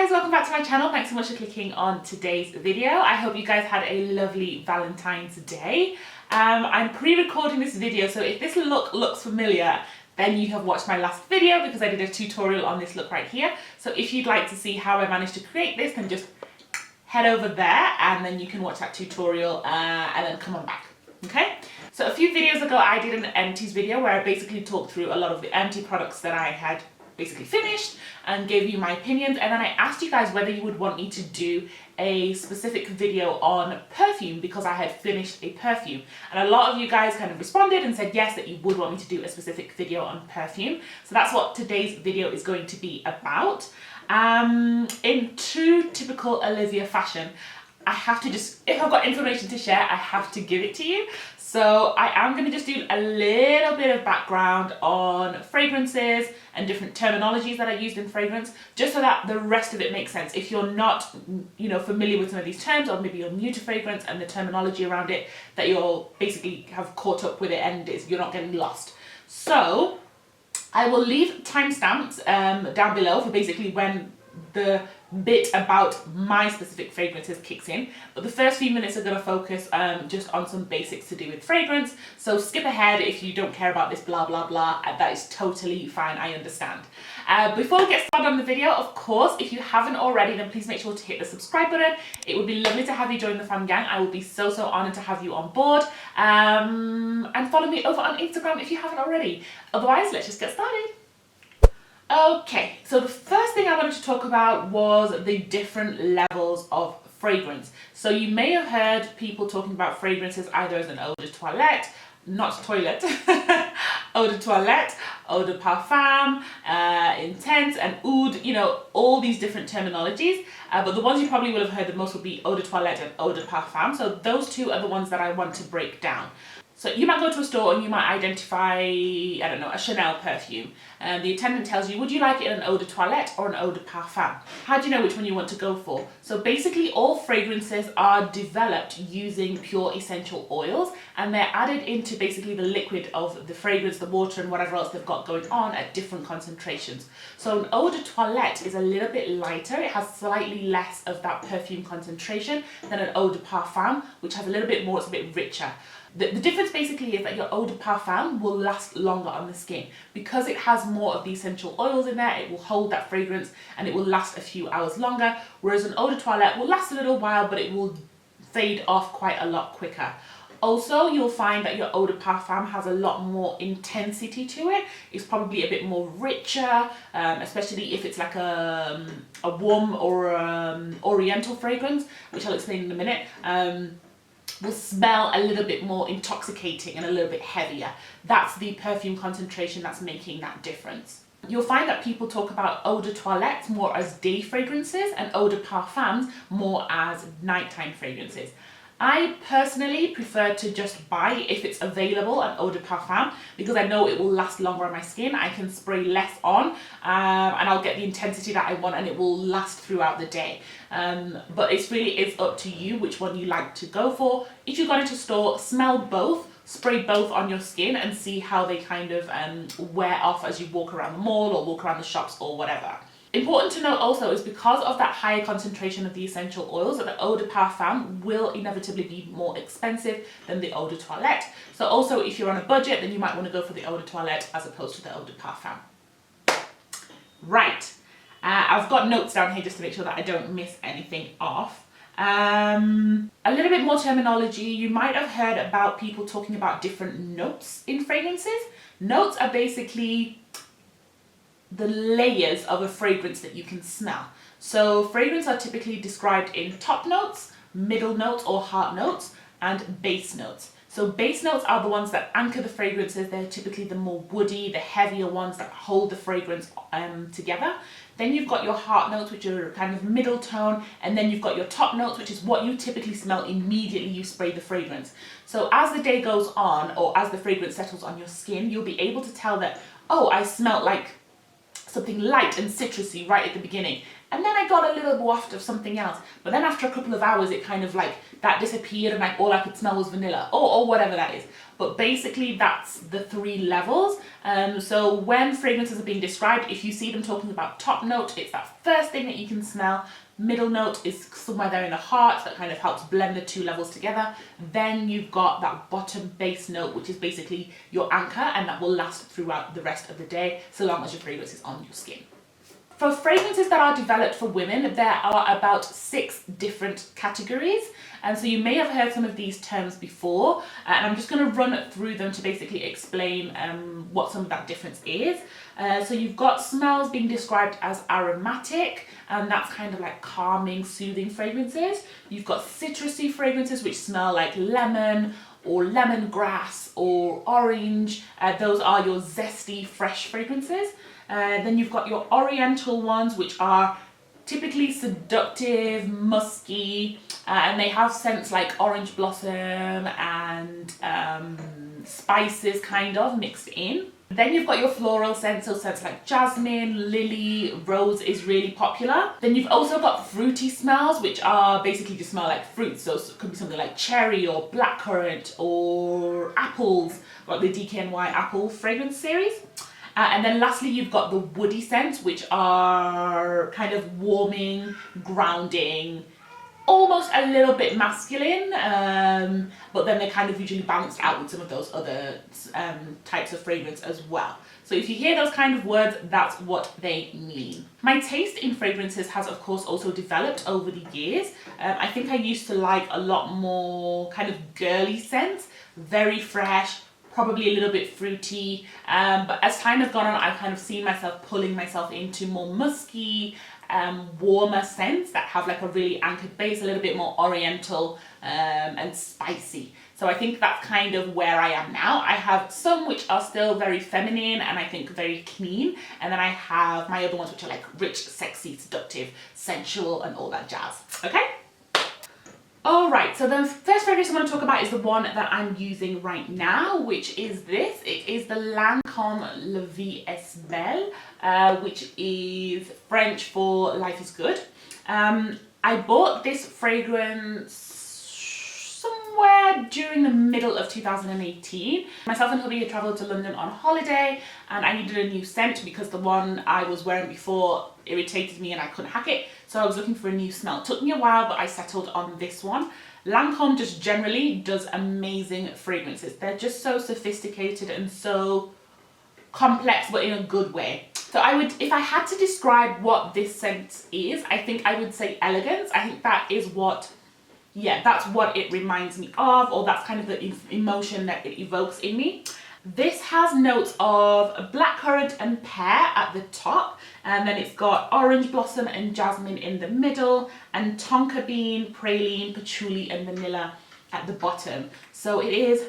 guys, welcome back to my channel. Thanks so much for clicking on today's video. I hope you guys had a lovely Valentine's Day. I'm pre-recording this video, so if this look looks familiar, then you have watched my last video because I did a tutorial on this look right here. So if you'd like to see how I managed to create this, then just head over there and then you can watch that tutorial and then come on back. Okay, so a few videos ago I did an empties video where I basically talked through a lot of the empty products that I had basically finished and gave you my opinions, and then I asked you guys whether you would want me to do a specific video on perfume because I had finished a perfume, and a lot of you guys kind of responded and said yes, that you would want me to do a specific video on perfume. So that's what today's video is going to be about. In true typical Olivia fashion, I have to just, if I've got information to share, I have to give it to you. So I am going to just do a little bit of background on fragrances and different terminologies that I used in fragrance, just so that the rest of it makes sense. If you're not, familiar with some of these terms, or maybe you're new to fragrance and the terminology around it, that you'll basically have caught up with it and you're not getting lost. So I will leave timestamps down below for basically when the bit about my specific fragrances kicks in, but the first few minutes are going to focus just on some basics to do with fragrance. So skip ahead if you don't care about this blah blah blah, that is totally fine, I understand. Before we get started on the video, of course, if you haven't already, then please make sure to hit the subscribe button. It would be lovely to have you join the fam gang. I would be so honoured to have you on board, and follow me over on Instagram if you haven't already. Otherwise, let's just get started. Okay, so the first thing I wanted to talk about was the different levels of fragrance. So you may have heard people talking about fragrances either as an eau de toilette, not toilet, eau de toilette, eau de parfum, intense, and oud, all these different terminologies. But the ones you probably will have heard the most will be eau de toilette and eau de parfum. So those two are the ones that I want to break down. So you might go to a store and you might identify, I don't know, a Chanel perfume. And the attendant tells you, would you like it in an eau de toilette or an eau de parfum? How do you know which one you want to go for? So basically all fragrances are developed using pure essential oils, and they're added into basically the liquid of the fragrance, the water and whatever else they've got going on at different concentrations. So an eau de toilette is a little bit lighter. It has slightly less of that perfume concentration than an eau de parfum, which has a little bit more, it's a bit richer. The difference basically is that your eau de parfum will last longer on the skin. Because it has more of the essential oils in there, it will hold that fragrance and it will last a few hours longer, whereas an eau de toilette will last a little while, but it will fade off quite a lot quicker. Also, you'll find that your eau de parfum has a lot more intensity to it. It's probably a bit more richer, especially if it's like a warm or oriental fragrance, which I'll explain in a minute. Will smell a little bit more intoxicating and a little bit heavier. That's the perfume concentration that's making that difference. You'll find that people talk about eau de toilette more as day fragrances and eau de parfums more as nighttime fragrances. I personally prefer to just buy, if it's available, an eau de parfum because I know it will last longer on my skin. I can spray less on and I'll get the intensity that I want and it will last throughout the day. But it's up to you which one you like to go for. If you go into a store, smell both, spray both on your skin and see how they kind of wear off as you walk around the mall or walk around the shops or whatever. Important to note also is because of that higher concentration of the essential oils, that the eau de parfum will inevitably be more expensive than the eau de toilette. So also if you're on a budget, then you might want to go for the eau de toilette as opposed to the eau de parfum. Right, I've got notes down here just to make sure that I don't miss anything off. A little bit more terminology. You might have heard about people talking about different notes in fragrances. Notes are basically the layers of a fragrance that you can smell. So fragrances are typically described in top notes, middle notes or heart notes, and base notes. So base notes are the ones that anchor the fragrances. They're typically the more woody, the heavier ones that hold the fragrance together. Then you've got your heart notes, which are kind of middle tone, and then you've got your top notes, which is what you typically smell immediately you spray the fragrance. So as the day goes on, or as the fragrance settles on your skin, you'll be able to tell that, oh, I smell like something light and citrusy right at the beginning, and then I got a little waft of something else. But then after a couple of hours, it kind of like, that disappeared and like all I could smell was vanilla, or whatever that is. But basically that's the 3 levels. So when fragrances are being described, if you see them talking about top note, it's that first thing that you can smell. Middle note is somewhere there in the heart that kind of helps blend the 2 levels together. Then you've got that bottom base note, which is basically your anchor, and that will last throughout the rest of the day, so long as your fragrance is on your skin. For fragrances that are developed for women, there are about 6 different categories. And so you may have heard some of these terms before, and I'm just going to run through them to basically explain what some of that difference is. So you've got smells being described as aromatic, and that's kind of like calming, soothing fragrances. You've got citrusy fragrances which smell like lemon or lemongrass or orange. Those are your zesty, fresh fragrances. Then you've got your oriental ones, which are typically seductive, musky, and they have scents like orange blossom and spices kind of mixed in. Then you've got your floral scents, so scents like jasmine, lily, rose is really popular. Then you've also got fruity smells, which are basically just smell like fruits. So it could be something like cherry or blackcurrant or apples, like the DKNY apple fragrance series. And then lastly, you've got the woody scents, which are kind of warming, grounding, almost a little bit masculine, but then they're kind of usually balanced out with some of those other types of fragrance as well. So if you hear those kind of words, that's what they mean. My taste in fragrances has of course also developed over the years. I think I used to like a lot more kind of girly scents, very fresh, probably a little bit fruity, but as time has gone on, I've kind of seen myself pulling myself into more musky, warmer scents that have like a really anchored base, a little bit more oriental and spicy. So I think that's kind of where I am now. I have some which are still very feminine and I think very clean, and then I have my other ones which are like rich, sexy, seductive, sensual and all that jazz. Okay? Alright, so the first fragrance I want to talk about is the one that I'm using right now, which is this. It is the Lancôme La Vie est Belle, which is French for life is good. I bought this fragrance somewhere during the middle of 2018. Myself and hubby had travelled to London on holiday and I needed a new scent because the one I was wearing before irritated me and I couldn't hack it. So I was looking for a new smell. It took me a while, but I settled on this one. Lancôme just generally does amazing fragrances. They're just so sophisticated and so complex, but in a good way. So I would, if I had to describe what this scent is, I think I would say elegance. I think that is what, yeah, that's what it reminds me of, or that's kind of the emotion that it evokes in me. This has notes of blackcurrant and pear at the top, and then it's got orange blossom and jasmine in the middle, and tonka bean, praline, patchouli and vanilla at the bottom. So it is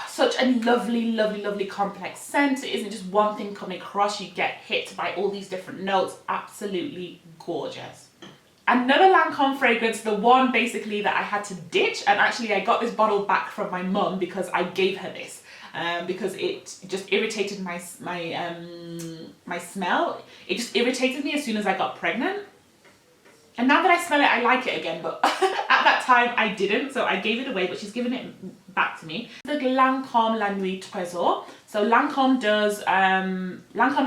such a lovely, lovely, lovely complex scent. It isn't just one thing coming across, you get hit by all these different notes. Absolutely gorgeous. Another Lancôme fragrance, the one basically that I had to ditch, and actually I got this bottle back from my mum because I gave her this. Because it just irritated my smell. It just irritated me as soon as I got pregnant. And now that I smell it, I like it again, but at that time I didn't, so I gave it away, but she's given it back to me. The Lancôme La Nuit Trésor. So Lancôme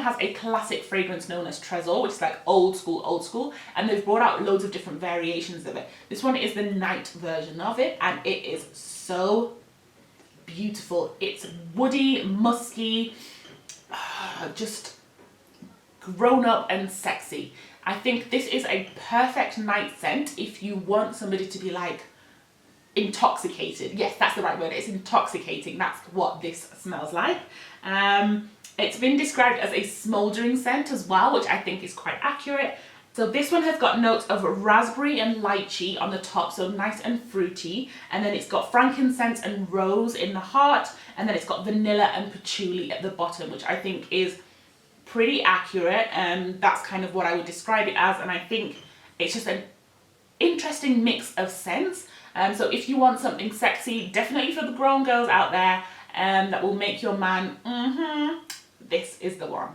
has a classic fragrance known as Trésor, which is like old school, and they've brought out loads of different variations of it. This one is the night version of it, and it is so beautiful. It's woody, musky, just grown up and sexy. I think this is a perfect night scent if you want somebody to be like intoxicated. Yes, that's the right word. It's intoxicating. That's what this smells like. It's been described as a smouldering scent as well, which I think is quite accurate. So this one has got notes of raspberry and lychee on the top, so nice and fruity. And then it's got frankincense and rose in the heart. And then it's got vanilla and patchouli at the bottom, which I think is pretty accurate. That's kind of what I would describe it as. And I think it's just an interesting mix of scents. So if you want something sexy, definitely for the grown girls out there, that will make your man, this is the one.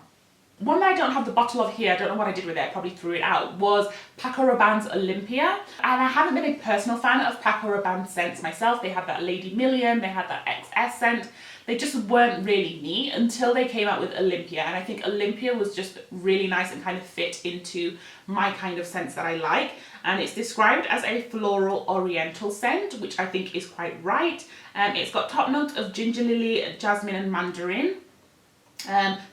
one that I don't have the bottle of here, I don't know what I did with it, I probably threw it out, was Paco Rabanne's Olympia. And I haven't been a personal fan of Paco Rabanne scents myself. They had that Lady Million, they had that XS scent. They just weren't really me until they came out with Olympia. And I think Olympia was just really nice and kind of fit into my kind of scents that I like. And it's described as a floral oriental scent, which I think is quite right. It's got top notes of ginger lily, jasmine and mandarin.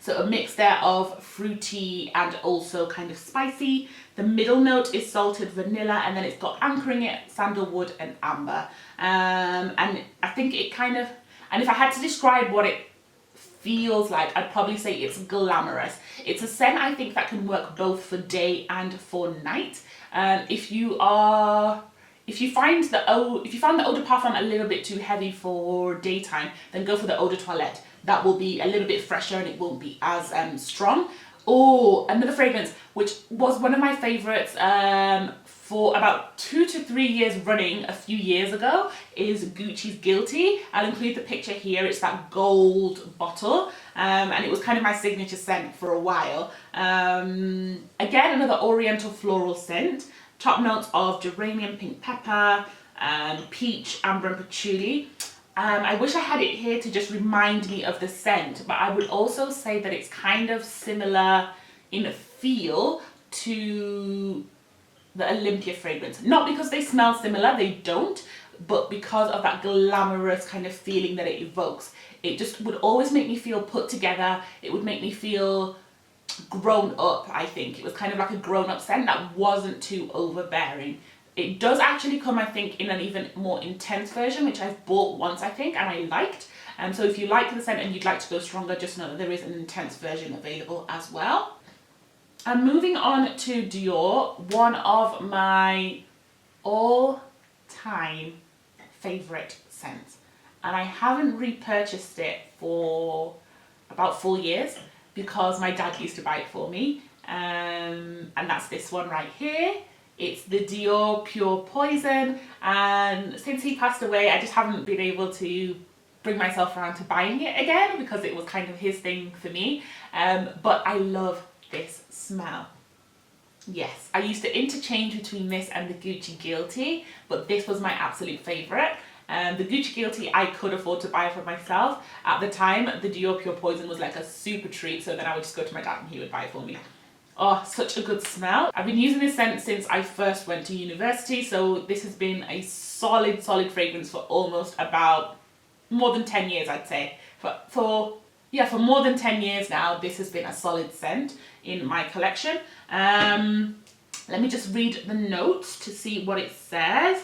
So a mix there of fruity and also kind of spicy. The middle note is salted vanilla, and then it's got anchoring it sandalwood and amber. And I think it kind of, and if I had to describe what it feels like, I'd probably say it's glamorous. It's a scent I think that can work both for day and for night. If you find the eau de parfum a little bit too heavy for daytime, then go for the eau de toilette. That will be a little bit fresher and it won't be as strong. Oh, another fragrance which was one of my favorites for about 2 to 3 years running a few years ago is Gucci's Guilty. I'll include the picture here. It's that gold bottle, and it was kind of my signature scent for a while. Again, another oriental floral scent. Top notes of geranium, pink pepper, peach, amber and patchouli. I wish I had it here to just remind me of the scent, but I would also say that it's kind of similar in feel to the Olympia fragrance. Not because they smell similar, they don't, but because of that glamorous kind of feeling that it evokes. It just would always make me feel put together. It would make me feel grown up, I think. It was kind of like a grown up scent that wasn't too overbearing. It does actually come, I think, in an even more intense version, which I've bought once, I think, and I liked. So if you like the scent and you'd like to go stronger, just know that there is an intense version available as well. And moving on to Dior, one of my all-time favourite scents. And I haven't repurchased it for about 4 years because my dad used to buy it for me. And that's this one right here. It's the Dior Pure Poison, and since he passed away, I just haven't been able to bring myself around to buying it again because it was kind of his thing for me. But I love this smell. Yes, I used to interchange between this and the Gucci Guilty, but this was my absolute favourite. The Gucci Guilty I could afford to buy for myself. At the time, the Dior Pure Poison was like a super treat, so then I would just go to my dad and he would buy it for me. Oh, such a good smell. I've been using this scent since I first went to university, so this has been a solid fragrance for almost about more than 10 years, I'd say. For more than 10 years now, this has been a solid scent in my collection. Let me just read the notes to see what it says.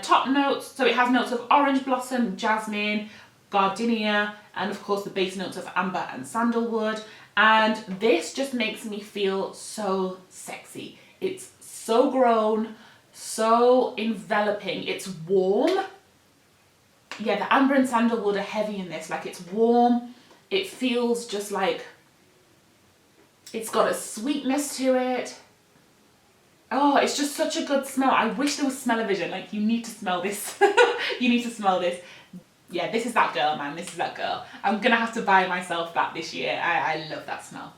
Top notes, so it has notes of orange blossom, jasmine, gardenia, and of course the base notes of amber and sandalwood. And this just makes me feel so sexy. It's so grown, so enveloping. It's warm. Yeah, the amber and sandalwood are heavy in this. Like, it's warm. It feels just like it's got a sweetness to it. Oh, it's just such a good smell. I wish there was smell-o-vision. Like, you need to smell this. You need to smell this. Yeah, this is that girl, man. This is that girl. I'm gonna have to buy myself that this year. I love that smell.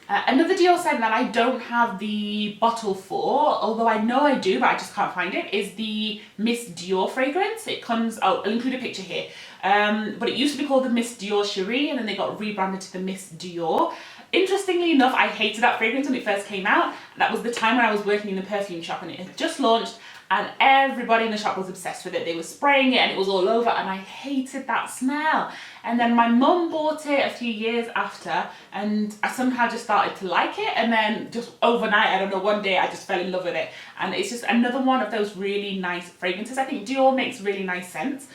Another Dior scent that I don't have the bottle for, although I know I do, but I just can't find it, is the Miss Dior fragrance. It comes, oh, I'll include a picture here. But it used to be called the Miss Dior Cherie, and then they got rebranded to the Miss Dior. Interestingly enough, I hated that fragrance when it first came out. That was the time when I was working in a perfume shop and it had just launched, and everybody in the shop was obsessed with it. They were spraying it and it was all over, and I hated that smell. And then my mum bought it a few years after, and I somehow just started to like it, and then just overnight, I don't know, one day I just fell in love with it. And it's just another one of those really nice fragrances. I think Dior makes really nice scents.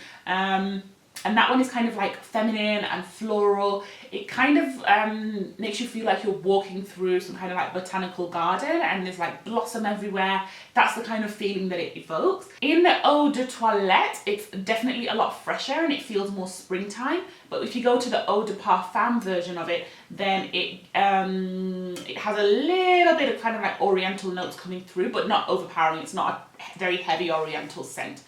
And that one is kind of like feminine and floral. It kind of makes you feel like you're walking through some kind of like botanical garden and there's like blossom everywhere. That's the kind of feeling that it evokes. In the Eau de Toilette, it's definitely a lot fresher and it feels more springtime. But if you go to the Eau de Parfum version of it, then it has a little bit of kind of like oriental notes coming through, but not overpowering. It's not a very heavy oriental scent.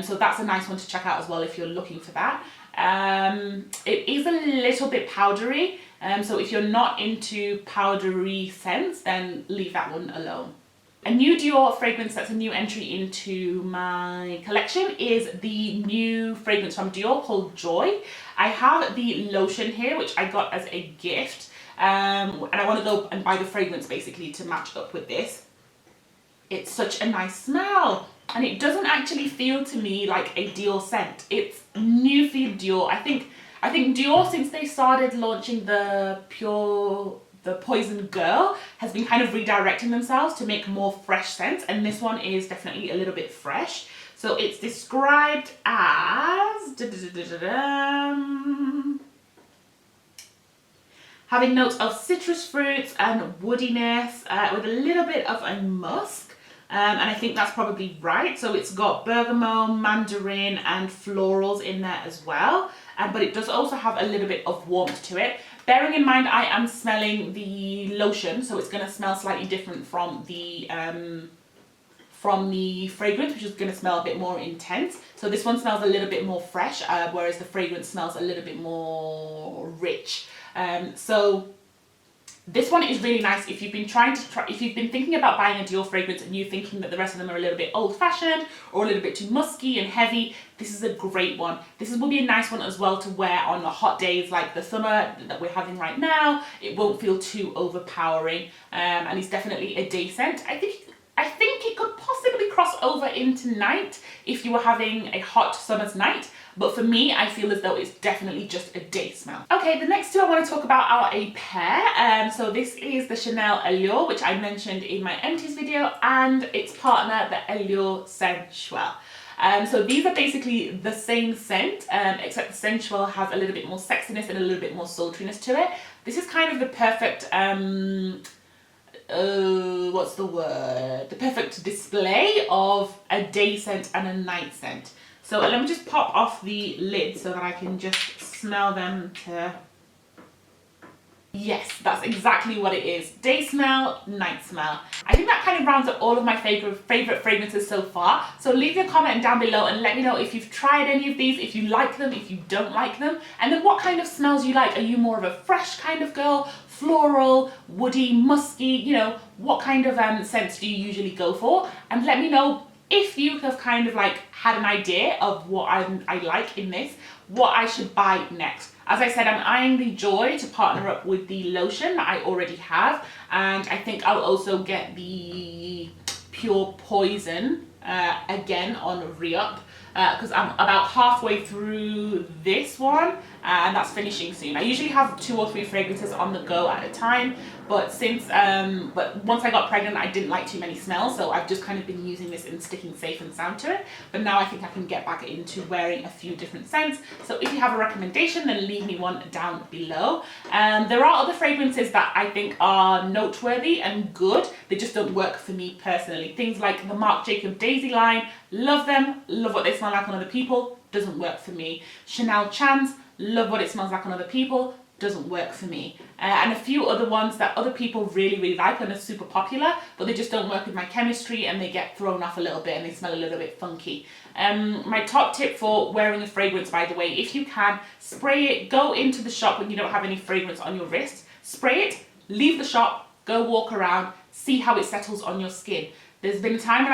So that's a nice one to check out as well if you're looking for that. It is a little bit powdery, so if you're not into powdery scents, then leave that one alone. A new Dior fragrance that's a new entry into my collection is the new fragrance from Dior called Joy. I have the lotion here, which I got as a gift, and I want to go and buy the fragrance basically to match up with this. It's such a nice smell, and it doesn't actually feel to me like a Dior scent. It's new for Dior. I think Dior, since they started launching the Poison Girl, has been kind of redirecting themselves to make more fresh scents, and this one is definitely a little bit fresh. So it's described as having notes of citrus fruits and woodiness with a little bit of a musk, and I think that's probably right. So it's got bergamot, mandarin and florals in there as well, but it does also have a little bit of warmth to it. Bearing in mind I am smelling the lotion, so it's going to smell slightly different from the fragrance, which is going to smell a bit more intense. So this one smells a little bit more fresh, whereas the fragrance smells a little bit more rich. So this one is really nice if you've been if you've been thinking about buying a Dior fragrance and you're thinking that the rest of them are a little bit old-fashioned or a little bit too musky and heavy. This is a great one. This will be a nice one as well to wear on the hot days like the summer that we're having right now. It won't feel too overpowering, and it's definitely a day scent. I think it could possibly cross over into night if you were having a hot summer's night. But for me, I feel as though it's definitely just a day smell. Okay, the next two I want to talk about are a pair. So this is the Chanel Allure, which I mentioned in my empties video, and its partner, the Allure Sensual. So these are basically the same scent, except the Sensual has a little bit more sexiness and a little bit more sultriness to it. This is kind of the perfect, what's the word? The perfect display of a day scent and a night scent. So let me just pop off the lid so that I can just smell them to... Yes, that's exactly what it is. Day smell, night smell. I think that kind of rounds up all of my favorite fragrances so far. So leave your comment down below and let me know if you've tried any of these, if you like them, if you don't like them, and then what kind of smells you like. Are you more of a fresh kind of girl, floral, woody, musky, you know, what kind of scents do you usually go for? And let me know if you have kind of like had an idea of what I like in this, what I should buy next. As I said, I'm eyeing the Joy to partner up with the lotion that I already have, and I think I'll also get the Pure Poison again on re-up, because I'm about halfway through this one and that's finishing soon. I usually have 2 or 3 fragrances on the go at a time, but once I got pregnant I didn't like too many smells, so I've just kind of been using this and sticking safe and sound to it. But now I think I can get back into wearing a few different scents. So if you have a recommendation, then leave me one down below. There are other fragrances that I think are noteworthy and good, they just don't work for me personally. Things like the Marc Jacobs Daisy line, love them, love what they smell like on other people, doesn't work for me. Chanel Chance, love what it smells like on other people, doesn't work for me. And a few other ones that other people really like and are super popular, but they just don't work with my chemistry and they get thrown off a little bit and they smell a little bit funky. My top tip for wearing a fragrance, by the way, if you can, spray it, go into the shop when you don't have any fragrance on your wrist, spray it, leave the shop, go walk around, see how it settles on your skin. There's been a time when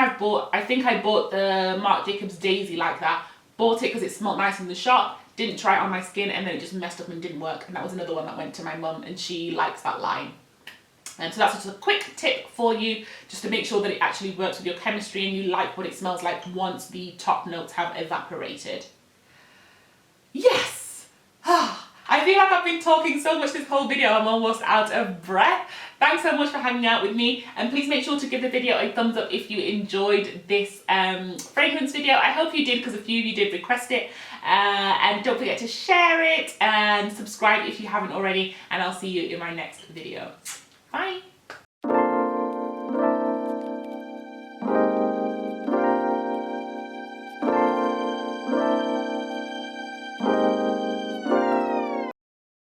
I think I bought the Marc Jacobs Daisy like that, bought it because it smelled nice in the shop, didn't try it on my skin, and then it just messed up and didn't work. And that was another one that went to my mum, and she likes that line. And so that's just a quick tip for you, just to make sure that it actually works with your chemistry and you like what it smells like once the top notes have evaporated. Yes! I feel like I've been talking so much this whole video, I'm almost out of breath. Thanks so much for hanging out with me, and please make sure to give the video a thumbs up if you enjoyed this fragrance video. I hope you did, because a few of you did request it. And don't forget to share it and subscribe if you haven't already, and I'll see you in my next video. Bye!